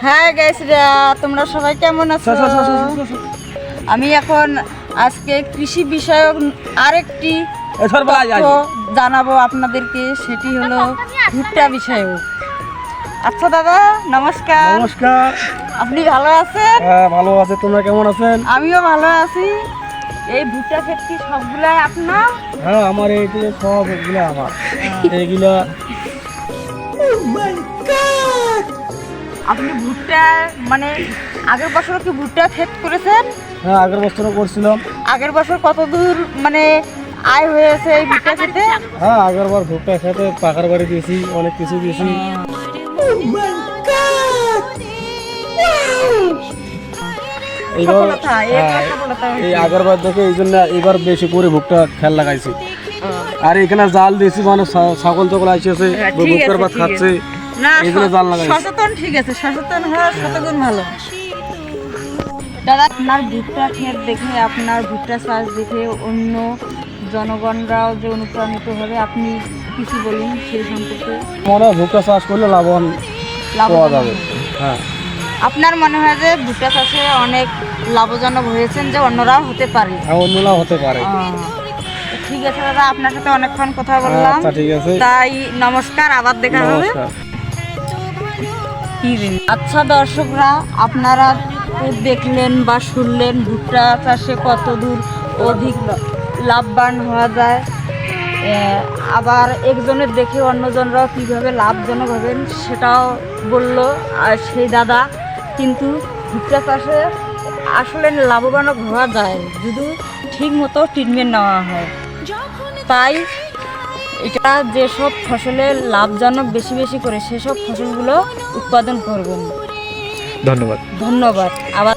হ্যাঁ গাইসরা, তোমরা সবাই কেমন আছো? আমি এখন আজকে কৃষি বিষয়ক আরেকটি তথ্য জানাবো আপনাদেরকে, সেটি হলো ভুট্টা বিষয়ক। আচ্ছা দাদা, নমস্কার। নমস্কার। আপনি ভালো আছেন? হ্যাঁ ভালো আছে, তোমরা কেমন আছেন? আমিও ভালো আছি। এই ভুট্টা ক্ষেত কি সবগুলাই আপনার? হ্যাঁ আমার এইগুলো সব এগুলো আমার এইগুলা। আপনি ভুট্টা মানে আগের বছর কি ভুট্টা ক্ষেত করেছেন? হ্যাঁ আগের বছরও করছিলাম। আগের বছর কত দূর মানে আয় হয়েছে এই ভুট্টা ক্ষেতে? হ্যাঁ আগের বার ভুট্টা খেতে পাকার বাড়ি দিয়েছি, অনেক কিছু দিয়েছি। এই আগের বার দেখে এই জন্য এবার বেশি করে ভুট্টা খেল লাগাইছি। আর এখানে জাল দিয়েছি, মানে ছাগল টাগল আসছে ভুট্টার ভাত খাচ্ছে, এইগুলো জাল লাগাইছি। সচেতন, ঠিক আছে, সচেতন হওয়া শতগুণ ভালো। দাদা, আপনার ভুট্টা ক্ষেত দেখে, আপনার ভুট্টা চাষ দেখে অন্য জনগণরাও যে অনুপ্রাণিত হবে, আপনি কিছু বলুন সেই সম্পর্কে। মনে হয় ভুট্টা চাষ করলে লাভবান পাওয়া যাবে। হ্যাঁ আপনার মনে হয় যে ভুট্টা চাষে অনেক লাভজনক হয়েছেন, যে অন্যরাও হতে পারে? হ্যাঁ অন্যরাও হতে পারে। ঠিক আছে দাদা, আপনার সাথে অনেকক্ষণ কথা বললাম। আচ্ছা ঠিক আছে, তাই নমস্কার, আবার দেখা হবে। আচ্ছা দর্শকরা, আপনারা দেখলেন বা শুনলেন ভুট্টা চাষে কত দূর অধিক লাভবান হওয়া যায়। আবার একজনের দেখে অন্যজনরাও কীভাবে লাভজনক হবেন সেটাও বলল আর সেই দাদা। কিন্তু ভুট্টা চাষে আসলে লাভবান হওয়া যায় যদি ঠিক মতো ট্রিটমেন্ট নেওয়া হয়। তাই এটা যেসব ফসলে লাভজনক বেশি বেশি করে সেসব ফসলগুলো উৎপাদন করবেন। ধন্যবাদ। ধন্যবাদ। আবার